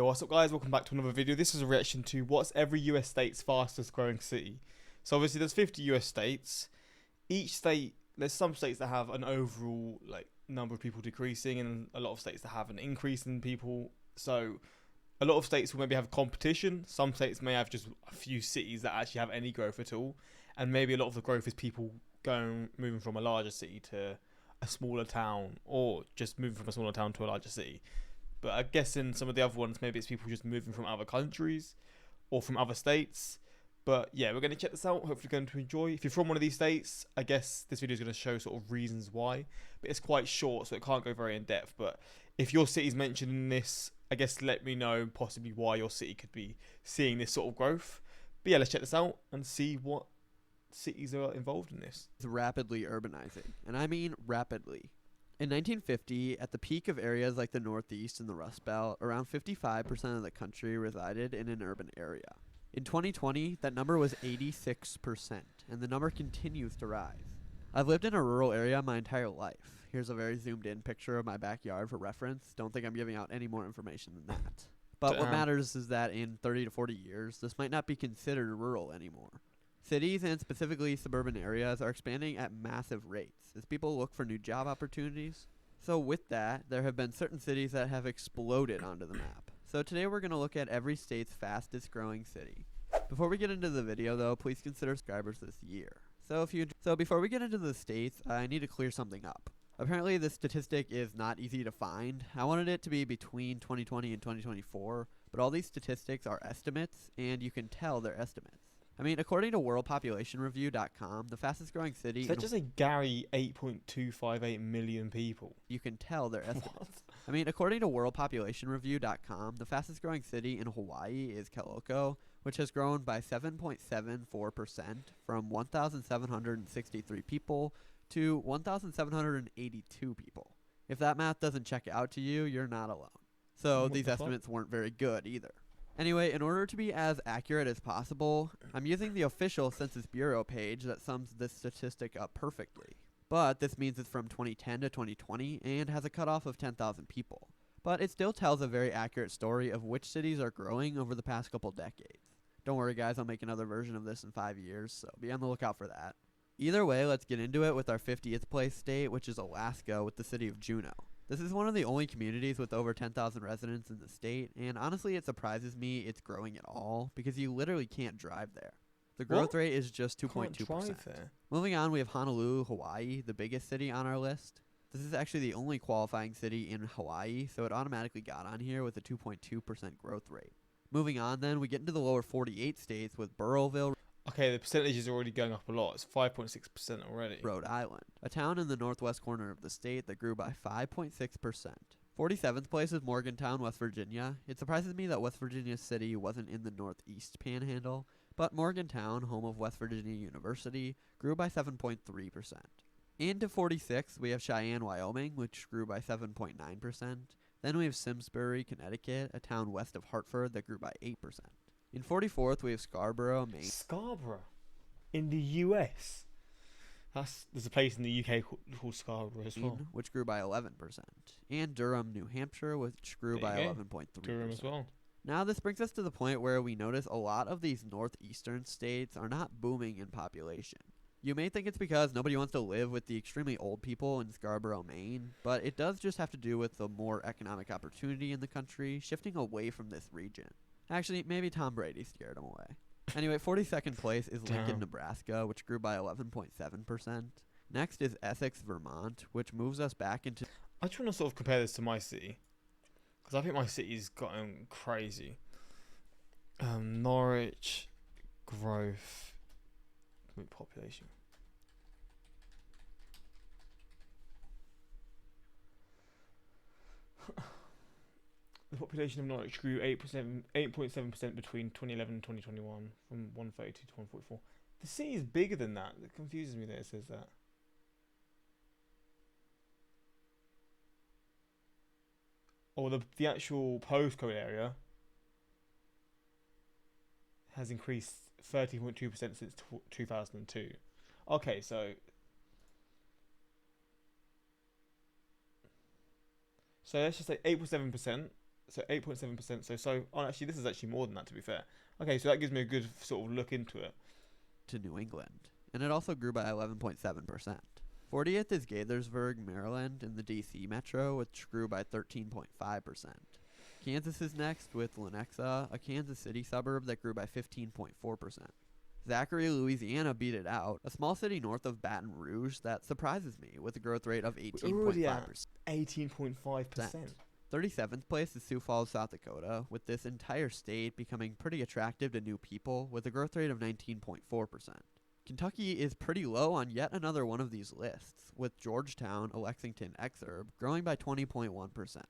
Yo, what's up guys, welcome back to another video. This is a reaction to what's every US state's fastest growing city. So obviously there's 50 US states. Each state, there's some states that have an overall number of people decreasing and a lot of states that have an increase in people. So a lot of states will maybe have competition. Some states may have just a few cities that actually have any growth at all. And maybe a lot of the growth is people moving from a larger city to a smaller town, or just moving from a smaller town to a larger city. But I guess in some of the other ones, maybe it's people just moving from other countries or from other states. But yeah, we're going to check this out. Hopefully you're going to enjoy. If you're from one of these states, I guess this video is going to show sort of reasons why. But it's quite short, so it can't go very in depth. But if your city's mentioned in this, I guess let me know possibly why your city could be seeing this sort of growth. But yeah, let's check this out and see what cities are involved in this. It's rapidly urbanizing, and I mean rapidly. In 1950, at the peak of areas like the Northeast and the Rust Belt, around 55% of the country resided in an urban area. In 2020, that number was 86%, and the number continues to rise. I've lived in a rural area my entire life. Here's a very zoomed in picture of my backyard for reference. Don't think I'm giving out any more information than that. But what matters is that in 30 to 40 years, this might not be considered rural anymore. Cities, and specifically suburban areas, are expanding at massive rates as people look for new job opportunities. So with that, there have been certain cities that have exploded onto the map. So today we're going to look at every state's fastest growing city. Before we get into the video though, please consider subscribers this year. So before we get into the states, I need to clear something up. Apparently this statistic is not easy to find. I wanted it to be between 2020 and 2024, but all these statistics are estimates, and you can tell they're estimates. I mean, according to worldpopulationreview.com, the fastest growing city... So that just say Gary 8.258 million people. You can tell they're estimates. I mean, according to worldpopulationreview.com, the fastest growing city in Hawaii is Kelowko, which has grown by 7.74% from 1,763 people to 1,782 people. If that math doesn't check out to you, you're not alone. So these estimates weren't very good either. Anyway, in order to be as accurate as possible, I'm using the official Census Bureau page that sums this statistic up perfectly. But this means it's from 2010 to 2020 and has a cutoff of 10,000 people. But it still tells a very accurate story of which cities are growing over the past couple decades. Don't worry guys, I'll make another version of this in 5 years, so be on the lookout for that. Either way, let's get into it with our 50th place state, which is Alaska, with the city of Juneau. This is one of the only communities with over 10,000 residents in the state, and honestly it surprises me it's growing at all, because you literally can't drive there. The growth rate is just 2.2%. Moving on, we have Honolulu, Hawaii, the biggest city on our list. This is actually the only qualifying city in Hawaii, so it automatically got on here with a 2.2% growth rate. Moving on then, we get into the lower 48 states with Burrillville. Okay, the percentage is already going up a lot. It's 5.6% already. Rhode Island, a town in the northwest corner of the state that grew by 5.6%. 47th place is Morgantown, West Virginia. It surprises me that West Virginia City wasn't in the northeast panhandle, but Morgantown, home of West Virginia University, grew by 7.3%. Into 46th, we have Cheyenne, Wyoming, which grew by 7.9%. Then we have Simsbury, Connecticut, a town west of Hartford that grew by 8%. In 44th, we have Scarborough, Maine. Scarborough? In the US? There's a place in the UK called Scarborough as well. Which grew by 11%. And Durham, New Hampshire, which grew by 11.3%. Durham as well. Now this brings us to the point where we notice a lot of these northeastern states are not booming in population. You may think it's because nobody wants to live with the extremely old people in Scarborough, Maine, but it does just have to do with the more economic opportunity in the country shifting away from this region. Actually, maybe Tom Brady scared him away. Anyway, 42nd place is Lincoln, Nebraska, which grew by 11.7%. Next is Essex, Vermont, which moves us back into... I just want to sort of compare this to my city, because I think my city's gotten crazy. Norwich, growth, population. The population of Norwich grew 8.7% between 2011 and 2021, from 132 to 144. The city is bigger than that. It confuses me that it says that. Or the actual postcode area has increased 30.2% since 2002. Okay, so let's just say 8.7%. So 8.7%. Oh, actually, this is actually more than that, to be fair. Okay, so that gives me a good sort of look into it. To New England, and it also grew by 11.7%. 40th is Gaithersburg, Maryland, in the D.C. metro, which grew by 13.5%. Kansas is next with Lenexa, a Kansas City suburb that grew by 15.4%. Zachary, Louisiana beat it out, a small city north of Baton Rouge that surprises me with a growth rate of 18.5%. 18.5%. 37th place is Sioux Falls, South Dakota, with this entire state becoming pretty attractive to new people with a growth rate of 19.4%. Kentucky is pretty low on yet another one of these lists, with Georgetown, a Lexington exurb, growing by 20.1%.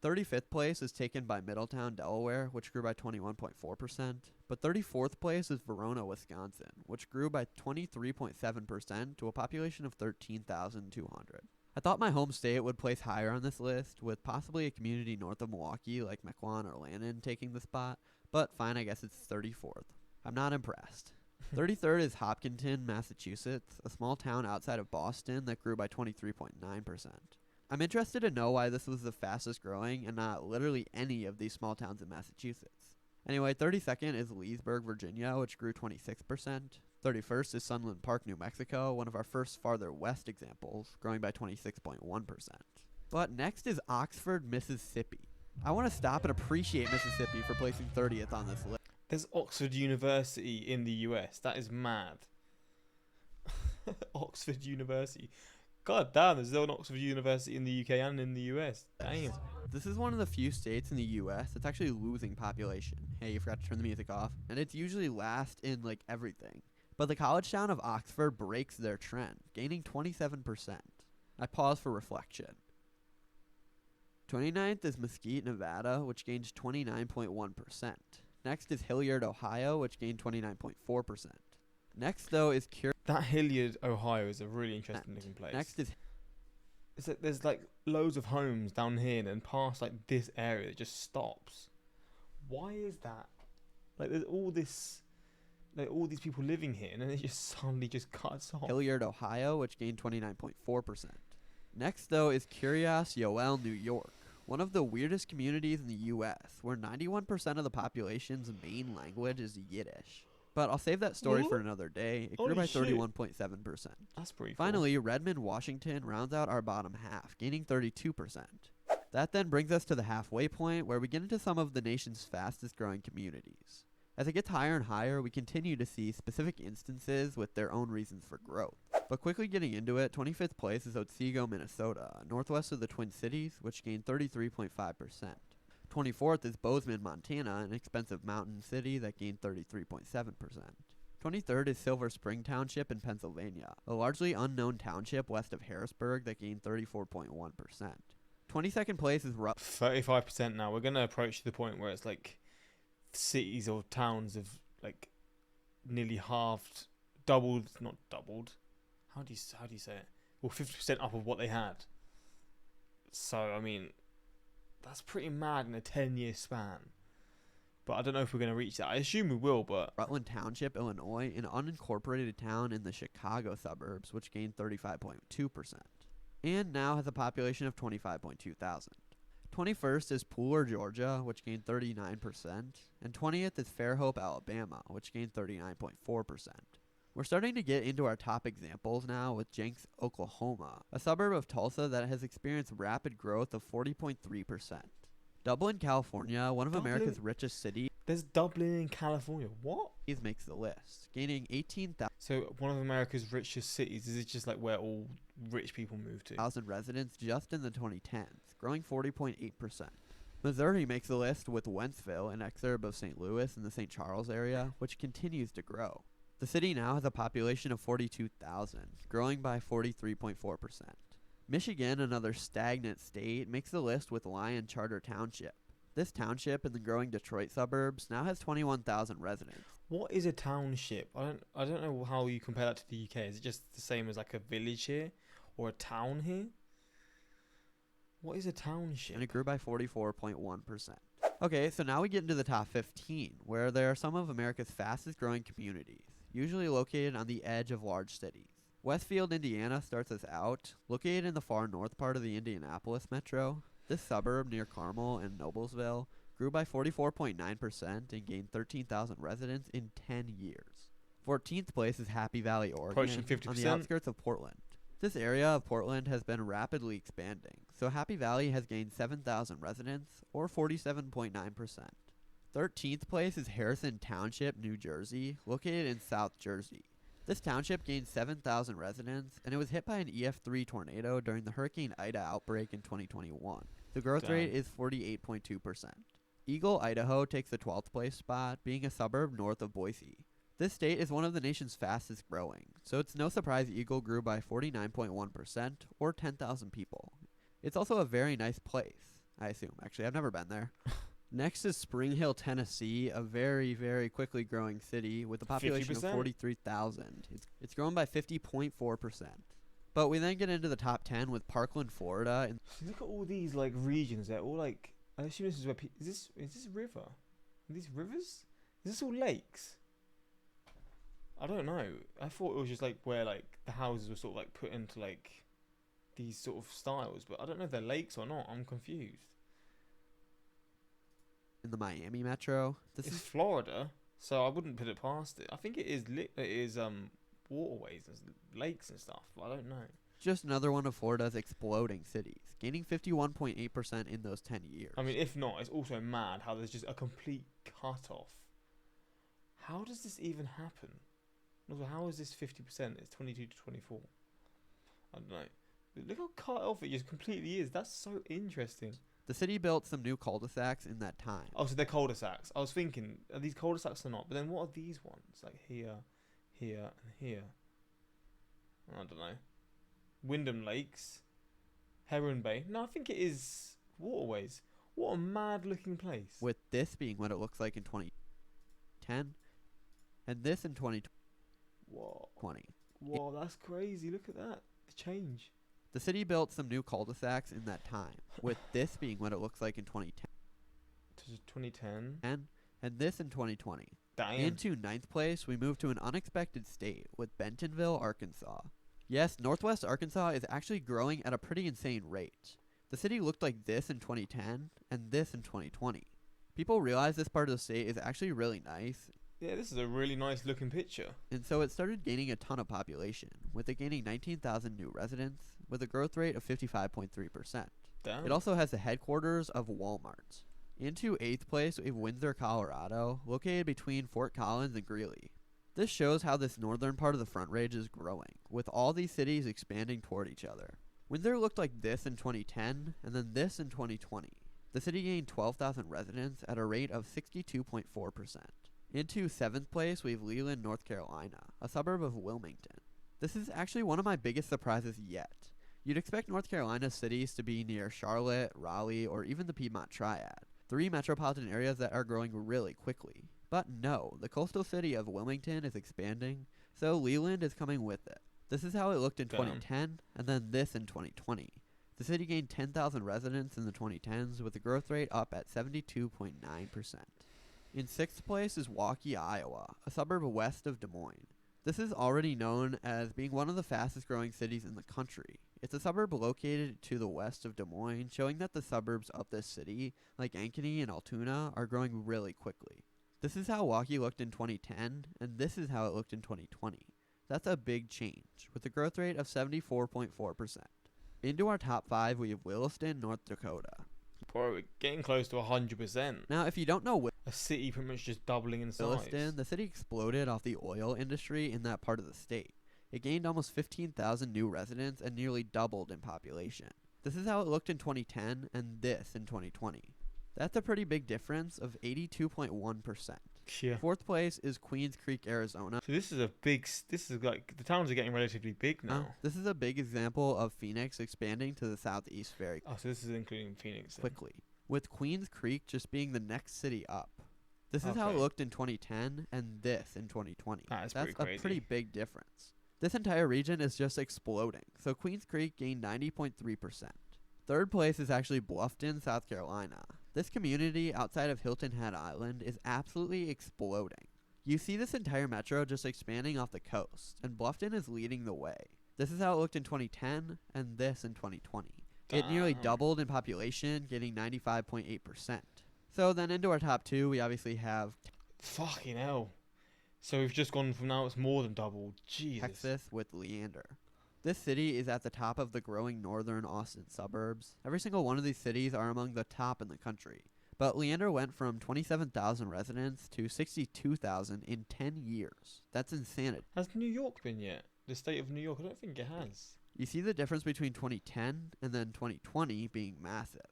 35th place is taken by Middletown, Delaware, which grew by 21.4%, but 34th place is Verona, Wisconsin, which grew by 23.7% to a population of 13,200. I thought my home state would place higher on this list, with possibly a community north of Milwaukee like Mequon or Lannon taking the spot, but fine, I guess it's 34th. I'm not impressed. 33rd is Hopkinton, Massachusetts, a small town outside of Boston that grew by 23.9%. I'm interested to know why this was the fastest growing and not literally any of these small towns in Massachusetts. Anyway, 32nd is Leesburg, Virginia, which grew 26%. 31st is Sunland Park, New Mexico, one of our first farther west examples, growing by 26.1%. But next is Oxford, Mississippi. I want to stop and appreciate Mississippi for placing 30th on this list. There's Oxford University in the US. That is mad. Oxford University. God damn, there's an Oxford University in the UK and in the US. Damn. This is one of the few states in the US that's actually losing population. Hey, you forgot to turn the music off. And it's usually last in like everything. But the college town of Oxford breaks their trend, gaining 27%. I pause for reflection. 29th is Mesquite, Nevada, which gains 29.1%. Next is Hilliard, Ohio, which gained 29.4%. Next, though, is That Hilliard, Ohio is a really interesting looking place. Next is there's like loads of homes down here and then past like this area it just stops. Why is that? Like there's all these people living here and then it just suddenly just cuts off. Hilliard, Ohio, which gained 29.4%. Next, though, is Curious Yoel, New York, one of the weirdest communities in the U.S., where 91% of the population's main language is Yiddish. But I'll save that story for another day. It grew by 31.7%. That's pretty cool. Finally, Redmond, Washington rounds out our bottom half, gaining 32%. That then brings us to the halfway point, where we get into some of the nation's fastest growing communities. As it gets higher and higher, we continue to see specific instances with their own reasons for growth. But quickly getting into it, 25th place is Otsego, Minnesota, northwest of the Twin Cities, which gained 33.5%. 24th is Bozeman, Montana, an expensive mountain city that gained 33.7%. 23rd is Silver Spring Township in Pennsylvania, a largely unknown township west of Harrisburg that gained 34.1%. 22nd place is 35% now. We're going to approach the point where it's like cities or towns have like nearly halved, doubled, not doubled. How do you say it? Well, 50% up of what they had. So, I mean, that's pretty mad in a 10-year span. But I don't know if we're going to reach that. I assume we will, but... Rutland Township, Illinois, an unincorporated town in the Chicago suburbs, which gained 35.2%. And now has a population of 25.2 thousand. 21st is Pooler, Georgia, which gained 39%. And 20th is Fairhope, Alabama, which gained 39.4%. We're starting to get into our top examples now with Jenks, Oklahoma, a suburb of Tulsa that has experienced rapid growth of 40.3%. Dublin, California, one of America's richest cities. There's Dublin in California. What? Makes the list, gaining 18,000. So one of America's richest cities. Is it just like where all rich people move to? 1,000 residents just in the 2010s, growing 40.8%. Missouri makes the list with Wentzville, an exurb of St. Louis in the St. Charles area, which continues to grow. The city now has a population of 42,000, growing by 43.4%. Michigan, another stagnant state, makes the list with Lyon Charter Township. This township in the growing Detroit suburbs now has 21,000 residents. What is a township? I don't know how you compare that to the UK. Is it just the same as like a village here or a town here? What is a township? And it grew by 44.1%. Okay, so now we get into the top 15, where there are some of America's fastest growing communities, usually located on the edge of large cities. Westfield, Indiana starts us out, located in the far north part of the Indianapolis metro. This suburb near Carmel and Noblesville grew by 44.9% and gained 13,000 residents in 10 years. 14th place is Happy Valley, Approaching Oregon, on the 50%. outskirts of Portland. This area of Portland has been rapidly expanding, so Happy Valley has gained 7,000 residents, or 47.9%. 13th place is Harrison Township, New Jersey, located in South Jersey. This township gained 7,000 residents, and it was hit by an EF3 tornado during the Hurricane Ida outbreak in 2021. The growth rate is 48.2%. Eagle, Idaho takes the 12th place spot, being a suburb north of Boise. This state is one of the nation's fastest growing, so it's no surprise Eagle grew by 49.1%, or 10,000 people. It's also a very nice place, I assume. Actually, I've never been there. Next is Spring Hill, Tennessee, a very, very quickly growing city with a population 50%? of 43,000. It's grown by 50.4%. But we then get into the top 10 with Parkland, Florida. And Look at all these like regions. They're all like. I assume this is where. Is this a river? Are these rivers? Is this all lakes? I don't know. I thought it was just like where like the houses were sort of like put into like these sort of styles, but I don't know if they're lakes or not. I'm confused. in the Miami metro. This It's is Florida, so I wouldn't put it past it. I think it is waterways and lakes and stuff, but I don't know. just another one of Florida's exploding cities, gaining 51.8% in those 10 years. I mean, if not, it's also mad how there's just a complete cut off. How does this even happen? Also, how is this 50%? It's 22 to 24. I don't know. Look how cut off it just completely is. That's so interesting. The city built some new cul-de-sacs in that time. Oh, so they're cul-de-sacs. I was thinking, are these cul-de-sacs or not? But then what are these ones? Like here, here, and here. I don't know. Wyndham Lakes. Heron Bay. No, I think it is waterways. What a mad-looking place. With this being what it looks like in 2010, and this in 2020. Whoa, that's crazy. Look at that. The change. The city built some new cul-de-sacs in that time, with this being what it looks like in 2010, To 2010. and this in 2020. Damn. Into ninth place, we move to an unexpected state with Bentonville, Arkansas. Yes, Northwest Arkansas is actually growing at a pretty insane rate. The city looked like this in 2010, and this in 2020. People realize this part of the state is actually really nice, Yeah, this is a really nice looking picture. and so it started gaining a ton of population, with it gaining 19,000 new residents, with a growth rate of 55.3%. Damn. It also has the headquarters of Walmart. Into 8th place, we have Windsor, Colorado, located between Fort Collins and Greeley. This shows how this northern part of the Front Range is growing, with all these cities expanding toward each other. Windsor looked like this in 2010, and then this in 2020. The city gained 12,000 residents at a rate of 62.4%. Into 7th place, we have Leland, North Carolina, a suburb of Wilmington. This is actually one of my biggest surprises yet. You'd expect North Carolina cities to be near Charlotte, Raleigh, or even the Piedmont Triad, 3 metropolitan areas that are growing really quickly. But no, the coastal city of Wilmington is expanding, so Leland is coming with it. This is how it looked in Damn. 2010, and then this in 2020. The city gained 10,000 residents in the 2010s, with the growth rate up at 72.9%. In 6th place is Waukee, Iowa, a suburb west of Des Moines. This is already known as being one of the fastest growing cities in the country. It's a suburb located to the west of Des Moines, showing that the suburbs of this city, like Ankeny and Altoona, are growing really quickly. This is how Waukee looked in 2010, and this is how it looked in 2020. That's a big change, with a growth rate of 74.4%. Into our top 5, we have Williston, North Dakota. Bro, we're getting close to 100%. Now, if you don't know A city pretty much just doubling in size. Williston, the city exploded off the oil industry in that part of the state. It gained almost 15,000 new residents and nearly doubled in population. This is how it looked in 2010 and this in 2020. That's a pretty big difference of 82.1%. Yeah. 4th place is Queens Creek, Arizona. So this is a big. This is like the towns are getting relatively big now. This is a big example of Phoenix expanding to the southeast very Oh, so this is including Phoenix. Then. quickly, with Queens Creek just being the next city up. This is how it Okay. looked in 2010 and this in 2020. That's That's pretty a pretty crazy. big difference. This entire region is just exploding, so Queens Creek gained 90.3%. 3rd place is actually Bluffton, South Carolina. This community outside of Hilton Head Island is absolutely exploding. You see this entire metro just expanding off the coast, and Bluffton is leading the way. This is how it looked in 2010 and this in 2020. It nearly Damn. doubled in population, getting 95.8%. So then into our top 2, we obviously have Fucking hell. So we've just gone from now it's more than doubled. Jesus. Texas with Leander. This city is at the top of the growing northern Austin suburbs. Every single one of these cities are among the top in the country. But Leander went from 27,000 residents to 62,000 in 10 years. That's insanity. Has New York been yet? The state of New York? I don't think it has. You see the difference between 2010 and then 2020 being massive.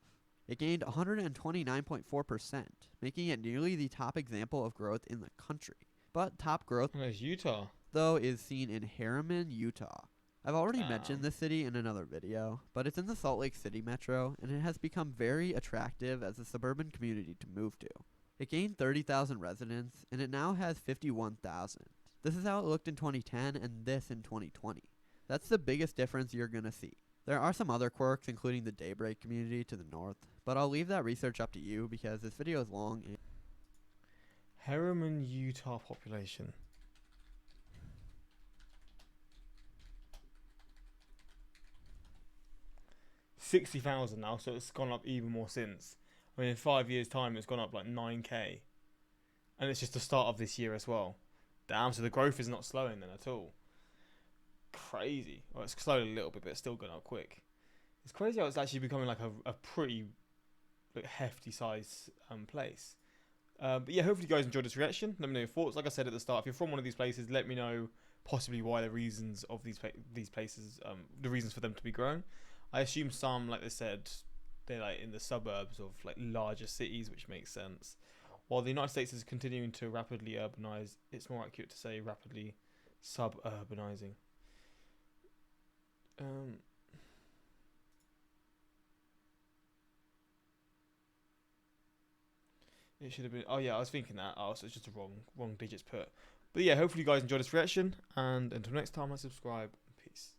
It gained 129.4%, making it nearly the top example of growth in the country. But top growth, There's Utah. though, is seen in Harriman, Utah. I've already Damn. mentioned this city in another video, but it's in the Salt Lake City metro, and it has become very attractive as a suburban community to move to. It gained 30,000 residents, and it now has 51,000. This is how it looked in 2010 and this in 2020. That's the biggest difference you're gonna see. There are some other quirks, including the Daybreak community to the north, but I'll leave that research up to you because this video is long. Harriman, Utah population. $60,000 now, so it's gone up even more since. I mean, in 5 years' time, it's gone up like 9k, and it's just the start of this year as well. Damn, so the growth is not slowing then at all. Crazy. Well, it's slowed a little bit, but it's still gone up quick. It's crazy how it's actually becoming like a pretty like hefty size place. But yeah, hopefully you guys enjoyed this reaction. Let me know your thoughts. Like I said at the start, if you're from one of these places, let me know possibly why the reasons of these places, the reasons for them to be growing. I assume some, like they said, they're like in the suburbs of like larger cities, which makes sense. While the United States is continuing to rapidly urbanize, it's more accurate to say rapidly suburbanizing. It should have been. Oh yeah, I was thinking that. Oh, so it's just a wrong digits put. But yeah, hopefully you guys enjoyed this reaction, and until next time, I subscribe. Peace.